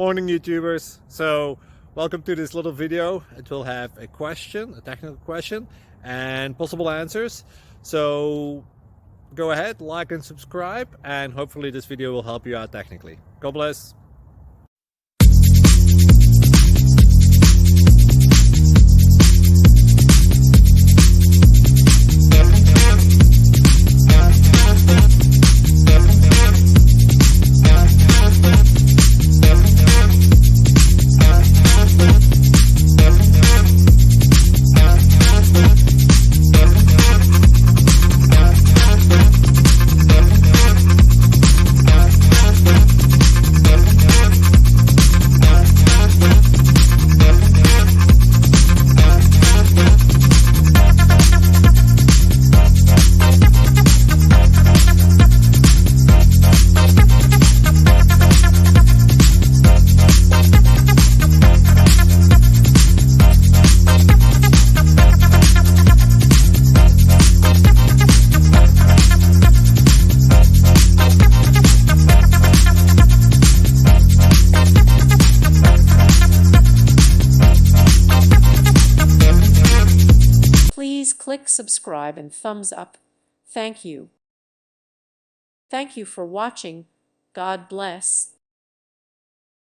Morning YouTubers. So welcome to this little video. It will have a question, a technical question, and possible answers. So go ahead, like and subscribe, and hopefully this video will help you out technically. God bless. Please click subscribe and thumbs up. Thank you. Thank you for watching. God bless.